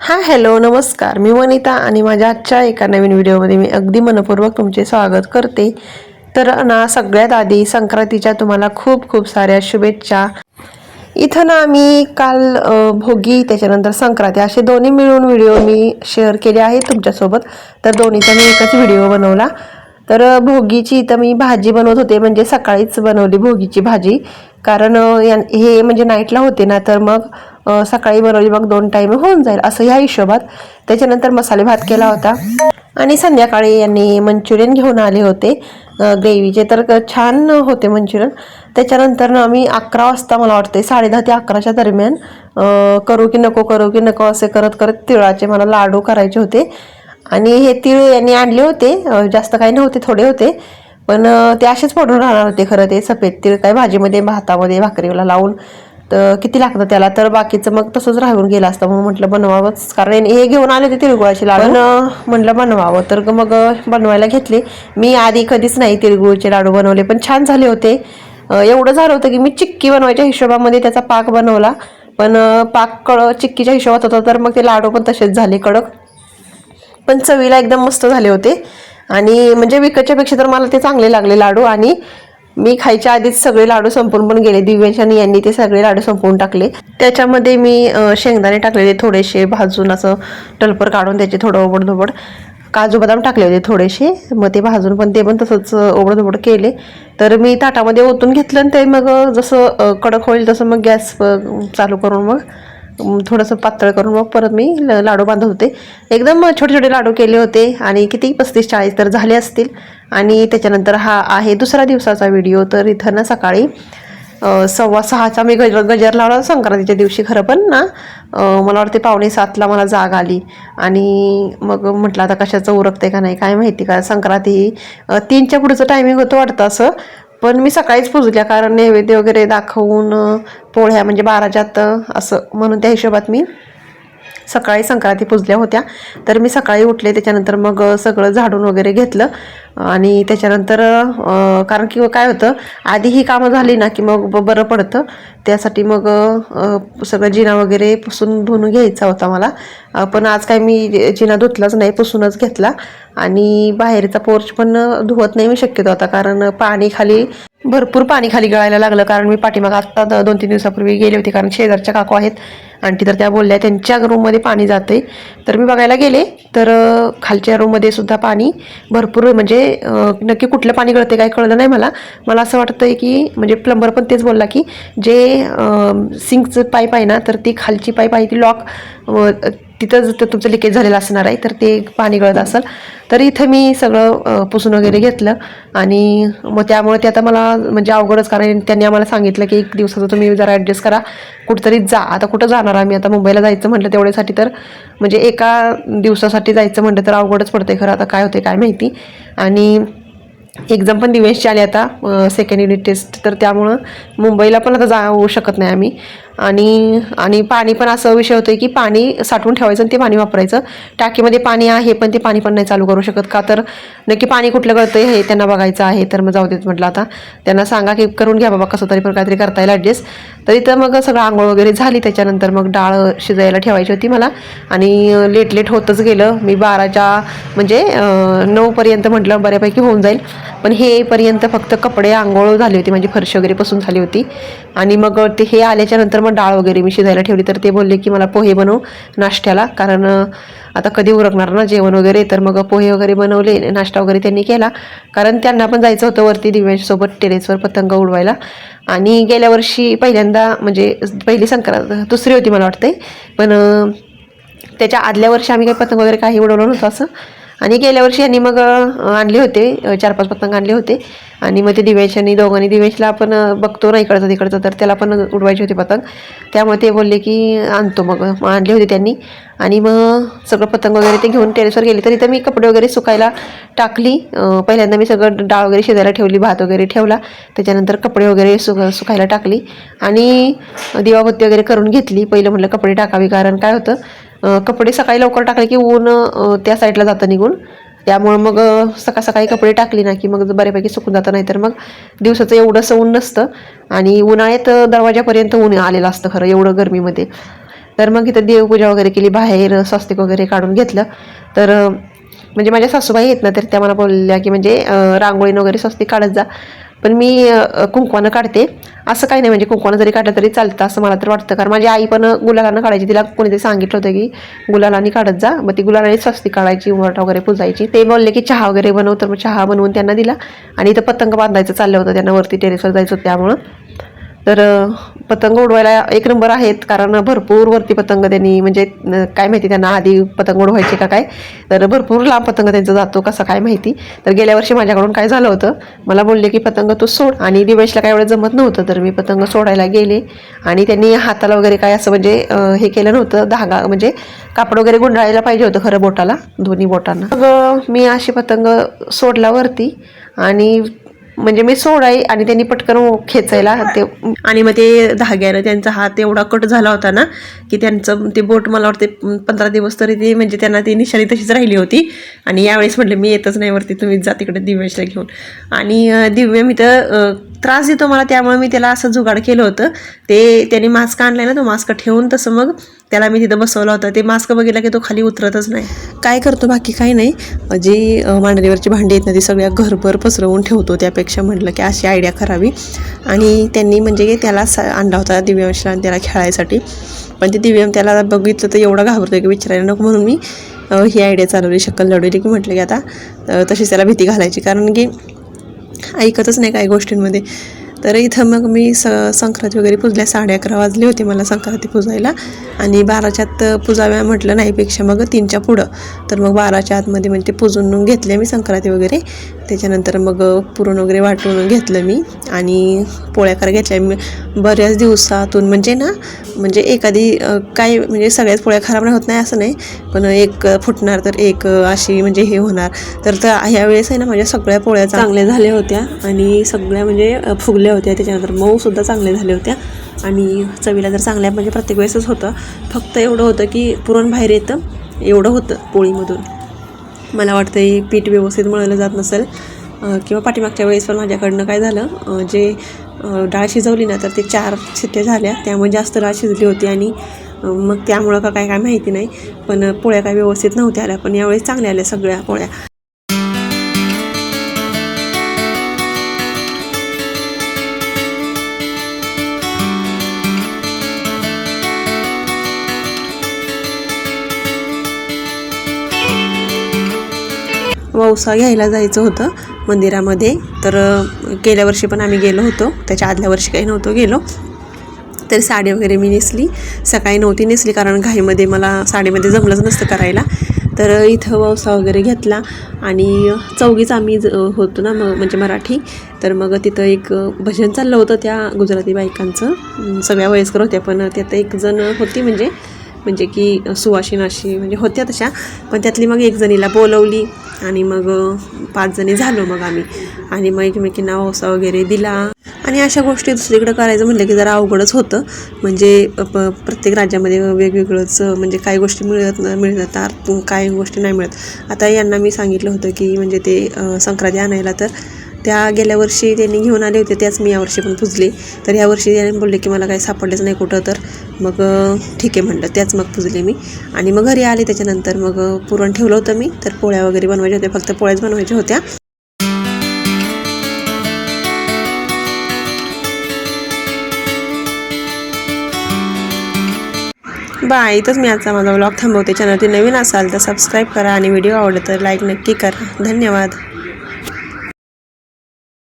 हां हॅलो नमस्कार. मी वनिता आणि माझ्या आजच्या एका नवीन व्हिडिओमध्ये मी अगदी मनपूर्वक तुमचे स्वागत करते. तर ना सगळ्यात आधी संक्रांतीच्या तुम्हाला खूप खूप साऱ्या शुभेच्छा. इथं ना मी काल भोगी त्याच्यानंतर संक्रांती असे दोन्ही मिळून व्हिडिओ मी शेअर केले आहेत तुमच्यासोबत. तर दोन्हीचा मी एकच व्हिडिओ बनवला. तर भोगीची इथं मी भाजी बनवत होते, म्हणजे सकाळीच बनवली भोगीची भाजी. कारण हे म्हणजे नाईटला होते ना, तर मग सकाळी बनवली मग 2 टाईम होऊन जाईल असं ह्या हिशोबात. त्याच्यानंतर मसाले भात केला होता आणि संध्याकाळी यांनी मंचुरियन घेऊन आले होते ग्रेव्हीचे. तर छान होते मंचुरियन. त्याच्यानंतर ना आम्ही 11 वाजता मला वाटते 10:30 ते 11च्या दरम्यान करू की नको असे करत करत तिळाचे मला लाडू करायचे होते. आणि हे तीळ यांनी आणले होते, जास्त काही नव्हते, थोडे होते. पण ते असेच पडून राहणार होते खरं. ते सफेद तीळ काय भाजीमध्ये भातामध्ये भाकरीला लावून तर किती लागतं त्याला. तर बाकीचं मग तसंच राहून गेलं असतं, म्हणून म्हटलं बनवावंच. कारण हे घेऊन आले होते तिळगुळाचे लाडू, पण म्हटलं बनवावं. तर मग बनवायला घेतले. मी आधी कधीच नाही तिळगुळचे लाडू बनवले, पण छान झाले होते. एवढं झालं होतं की मी चिक्की बनवायच्या हिशोबामध्ये त्याचा पाक बनवला, पण पाक चिक्कीच्या हिशोबात होता. तर मग ते लाडू पण तसेच झाले कडक, पण चवीला एकदम मस्त झाले होते. आणि म्हणजे विकतच्या पेक्षा तर मला ते चांगले लागले लाडू. आणि मी खायच्या आधीच सगळे लाडू संपून पण गेले. दिव्यांश आणि यांनी ते सगळे लाडू संपवून टाकले. त्याच्यामध्ये मी शेंगदाणे टाकलेले थोडेसे भाजून, असं टलपर काढून त्याचे थोडं ओबडधोबड. काजू बदाम टाकले होते थोडेसे, मग ते भाजून पण ते पण तसंच ओबडधोबड केले. तर मी ताटामध्ये ओतून घेतलं आणि ते मग जसं कडक होईल तसं मग गॅस चालू करून मग थोडंसं पातळ करून मग परत मी लाडू बांधत होते. एकदम छोटे छोटे लाडू केले होते आणि किती 35-40 तर झाले असतील. आणि त्याच्यानंतर हा आहे दुसरा दिवसाचा व्हिडिओ. तर इथं ना सकाळी 6:15चा मी गजर लावला संक्रांतीच्या दिवशी. खरं पण ना मला वाटते 6:45ला मला जाग आली. आणि मग म्हटलं आता कशाचं उरकते का नाही काय माहिती, का संक्रांती 3च्या पुढचं टायमिंग होतं वाटतं असं. पण मी सकाळीच पुजल्या, कारण नैवेद्य वगैरे दाखवून पोळ्या म्हणजे 12च्यात असं, म्हणून त्या हिशोबात मी सकाळी संक्रांती पुजल्या होत्या. तर मी सकाळी उठले, त्याच्यानंतर मग सगळं झाडून वगैरे घेतलं. आणि त्याच्यानंतर कारण की काय होतं, आधी ही कामं झाली ना की मग बरं पडतं. त्यासाठी मग सगळं जिना वगैरे पुसून धुवून घ्यायचा होता मला. पण आज काय मी जिना धुतलाच नाही, पुसूनच घेतला. आणि बाहेरचा पोर्च पण धुवत नाही मी शक्यतो आता, कारण भरपूर पाणी खाली गळायला लागलं. कारण मी पाठीमागं आत्ता 2-3 दिवसापूर्वी गेले होते, कारण शेजारच्या काकू आहेत आंटी, तर त्या बोलल्या त्यांच्या रूममध्ये पाणी जातंय. तर मी बघायला गेले तर खालच्या रूममध्ये सुद्धा पाणी भरपूर, म्हणजे नक्की कुठलं पाणी गळते काय कळलं नाही मला. मला असं वाटतंय की म्हणजे प्लंबर पण तेच बोलला की जे सिंकचं पाईप आहे ना, तर ती खालची पाईप आहे ती लॉक तिथं तुमचं लिकेज झालेलं असणार आहे, तर ते पाणी गळत असेल. तर इथं मी सगळं पुसून वगैरे घेतलं. आणि मग त्यामुळे ते आता मला म्हणजे अवघडच, कारण त्यांनी आम्हाला सांगितलं की 1 दिवसाचं तुम्ही जरा ॲडजस्ट करा, कुठंतरी जा. आता कुठं जाणार आम्ही, आता मुंबईला जायचं म्हटलं तेवढ्यासाठी, तर म्हणजे एका दिवसासाठी जायचं म्हटलं तर अवघडच पडतंय खरं. आता काय होते काय माहिती. आणि एक्झाम पण दिवसची आली आता, सेकंड युनिट टेस्ट, तर त्यामुळं मुंबईला पण आता जाऊ शकत नाही आम्ही. आणि पाणी पण असं विषय होतोय की पाणी साठवून ठेवायचं आणि ते पाणी वापरायचं. टाकीमध्ये पाणी आहे, पण ते पाणी पण नाही चालू करू शकत, का तर नक्की पाणी कुठलं गळतंय हे त्यांना बघायचं आहे. तर मग जाऊ देत म्हटलं, आता त्यांना सांगा की करून घ्या बाबा, कसं तरी पण काहीतरी करता येईल ॲडजस्ट. तर इथं मग सगळं आंघोळ वगैरे झाली. त्याच्यानंतर मग डाळ शिजायला ठेवायची होती मला. आणि लेट होतच गेलं. मी 12च्या म्हणजे 9पर्यंत म्हटलं बऱ्यापैकी होऊन जाईल. पण हे येईपर्यंत फक्त कपडे आंघोळ झाली होती, म्हणजे फरशी वगैरे पुसून झाली होती. आणि मग ते हे आल्याच्या नंतर मग डाळ वगैरे मी शिजायला ठेवली. तर ते बोलले की मला पोहे बनव नाश्त्याला, कारण आता कधी उरकणार ना जेवण वगैरे. तर मग पोहे वगैरे बनवले, नाश्ता वगैरे त्यांनी केला, कारण त्यांना पण जायचं होतं वरती दिव्यांसोबत टेरेसवर पतंग उडवायला. आणि गेल्या वर्षी पहिल्यांदा, म्हणजे पहिली संक्रांत दुसरी होती मला वाटते, पण त्याच्या आदल्या वर्षी आम्ही काही पतंग वगैरे काही उडवलं नव्हतं असं. आणि गेल्या वर्षी यांनी मग आणले होते 4-5 पतंग आणले होते. आणि मग ते दिव्यांशांनी दोघांनी, दिव्यांशला आपण बघतो ना इकडचं तिकडचं, तर त्याला पण उडवायची होती पतंग. त्यामुळे ते बोलले की आणतो, मग आणले होते त्यांनी. आणि मग सगळं पतंग वगैरे ते घेऊन टेरेसवर गेले. तर इथं मी कपडे वगैरे सुकायला टाकली. पहिल्यांदा मी सगळं डाळ वगैरे शिजायला ठेवली, भात वगैरे ठेवला. त्याच्यानंतर कपडे वगैरे सुकायला टाकली. आणि दिवाबत्ती वगैरे करून घेतली. पहिलं म्हटलं कपडे टाकावी, कारण काय होतं, कपडे सकाळी लवकर टाकले की ऊन त्या साईडला जातं निघून. त्यामुळं मग सकाळी कपडे टाकली ना की मग बऱ्यापैकी सुकून जातं, नाही तर मग दिवसाचं एवढंसं ऊन नसतं. आणि उन्हाळ्यात दरवाजापर्यंत ऊन आलेलं असतं खरं, एवढं गरमीमध्ये. तर मग इथं देवपूजा वगैरे केली, बाहेर स्वस्तिक वगैरे काढून घेतलं. तर म्हणजे माझ्या सासूबाई आहेत ना, तर त्या मला बोलल्या की म्हणजे रांगोळीनं वगैरे स्वस्तिक काढत जा, पण मी कुंकवानं काढते. असं काही नाही, म्हणजे कुंकवानं जरी काढलं तरी चालतं असं मला तर वाटतं, कारण माझी आई पण गुलालानं काढायची. तिला कोणीतरी सांगितलं होतं की गुलालाने काढत जा, मग ती गुलालाने स्वस्तिक काढायची, उंबरठा वगैरे पुजायची. ते बोलले की चहा वगैरे बनव, तर मग चहा बनवून त्यांना दिला. आणि इथं पतंग बांधायचं चाललं होतं त्यांना, वरती टेरेसवर जायचं होतं त्यामुळं. तर पतंग उडवायला एक नंबर आहेत, कारण भरपूर वरती पतंग त्यांनी, म्हणजे काय माहिती त्यांना आधी पतंग उडवायचे का काय, तर भरपूर लांब पतंग त्यांचा जातो कसं काय माहिती. तर गेल्या वर्षी माझ्याकडून काय झालं होतं, मला बोलले की पतंग तू सोड, आणि दिवेशला काय एवढं जमत नव्हतं, तर मी पतंग सोडायला गेले आणि त्यांनी हाताला वगैरे काय असं म्हणजे हे केलं नव्हतं, धागा म्हणजे कापड वगैरे गुंडाळायला पाहिजे होतं खरं बोटाला, दोन्ही बोटांना. मग मी अशी पतंग सोडला वरती, आणि म्हणजे मी सोडाई आणि त्यांनी पटकन खेचायला ते, आणि मग ते धाग्यानं त्यांचा हात एवढा कट झाला होता ना की त्यांचं ते बोट, मला वाटते 15 दिवस तरी ती म्हणजे त्यांना ती निशाणी तशीच राहिली होती. आणि यावेळेस म्हटलं मी येतच नाही वरती, तुम्ही जा तिकडे दिव्यशला घेऊन. आणि दिव्य मी तर त्रास देतो मला, त्यामुळे मी त्याला असं जुगाड केलं होतं. ते त्याने मास्क आणलाय ना, तो मास्क ठेवून तसं मग त्याला मी तिथं बसवलं होतं. ते मास्क बघितलं की तो खाली उतरतच नाही. काय करतो बाकी काही नाही, जी मांडणीवरची भांडी आहेत ना ती सगळ्या घरभर पसरवून ठेवतो, त्यापेक्षा म्हटलं की अशी आयडिया करावी. आणि त्यांनी म्हणजे त्याला आणला होता दिव्यांशला आणि त्याला खेळायसाठी, पण ते दिव्यम त्याला बघितलं तर एवढा घाबरतो की विचारायला नको, म्हणून मी ही आयडिया चालवली, शक्कल लढवली की म्हटलं की आता तशीच त्याला भीती घालायची, कारण की ऐकतच नाही काही गोष्टींमध्ये. तर इथं मग मी संक्रांती वगैरे पुजल्या, 11:30 वाजले होते मला संक्रांती पुजायला. आणि 12च्या आत पुजाव्या म्हटलं नाहीपेक्षा मग 3च्या पुढं, तर मग 12च्या आतमध्ये म्हणजे ते पुजून घेतले मी संक्रांती वगैरे. त्याच्यानंतर मग पुरण वगैरे वाटून घेतलं मी, आणि पोळ्या कर घेतल्या मी बऱ्याच दिवसातून. म्हणजे ना, म्हणजे एखादी काय म्हणजे सगळ्याच पोळ्या खराब होत नाही असं नाही, पण एक फुटणार तर एक अशी म्हणजे हे होणार. तर ह्या वेळेस आहे ना माझ्या सगळ्या पोळ्या चांगल्या झाल्या होत्या, आणि सगळ्या म्हणजे फुगल्या होत्या, त्याच्यानंतर मऊसुद्धा चांगल्या झाल्या होत्या. आणि चवीला जर चांगल्या म्हणजे प्रत्येक वेळेसच होतं, फक्त एवढं होतं की पुरण बाहेर येतं एवढं होतं पोळीमधून. मला वाटतं पीठ व्यवस्थित मळलं जात नसेल, किंवा पाठीमागच्या वेळेस पण माझ्याकडनं काय झालं, जे डाळ शिजवली ना तर ते 4 शिट्ट्या झाल्या, त्यामुळे जास्त डाळ शिजली होती. आणि मग त्यामुळं का काय माहिती नाही, पण पोळ्या काय व्यवस्थित नव्हत्या आल्या, पण यावेळेस चांगल्या आल्या सगळ्या पोळ्या. वौसा घ्यायला जायचं होतं मंदिरामध्ये, तर गेल्या वर्षी पण आम्ही गेलो होतो, त्याच्या आदल्या वर्षी काही नव्हतो गेलो. तर साडी वगैरे मी नेसली, सकाळी नव्हती नेसली कारण घाईमध्ये मला साडीमध्ये जमलंच नसतं करायला. तर इथं वौसा वगैरे घेतला, आणि चौघीच आम्ही होतो ना म्हणजे मराठी. तर मग तिथं एक भजन चाललं होतं त्या गुजराती बायकांचं, सगळ्या वयस्कर होत्या, पण त्यात एक जण होती म्हणजे की सुवासिनी अशी म्हणजे होत्या तशा, पण त्यातली मग एक जणीला बोलवली, आणि मग 5 जणी झालो मग आम्ही. आणि मग एकमेकींना वौसा वगैरे दिला. आणि अशा गोष्टी दुसरीकडे करायचं म्हटलं की जरा अवघडच होतं, म्हणजे प्रत्येक राज्यामध्ये वेगवेगळंच, म्हणजे काही गोष्टी मिळतात, काही गोष्टी नाही मिळत. आता यांना मी सांगितलं होतं की म्हणजे ते संक्रांती आणायला, तर त्या गेल्या वर्षी त्यांनी घेऊन आले होते, त्याच मी यावर्षी पण पुजले. तर यावर्षी त्याने बोलले की मला काही सापडलेच नाही कुठं, तर मग ठीक आहे म्हटलं, त्याच मग पुजले मी. आणि मग घरी आले, त्याच्यानंतर मग पुरण ठेवलं होतं मी, तर पोळ्या वगैरे बनवायच्या होत्या, फक्त पोळ्याच बनवायच्या होत्या. बाय. इथंच मी आजचा माझा व्लॉग थांबवते. चॅनलवरती नवीन असाल तर सबस्क्राईब करा, आणि व्हिडिओ आवडला तर लाईक नक्की करा. धन्यवाद.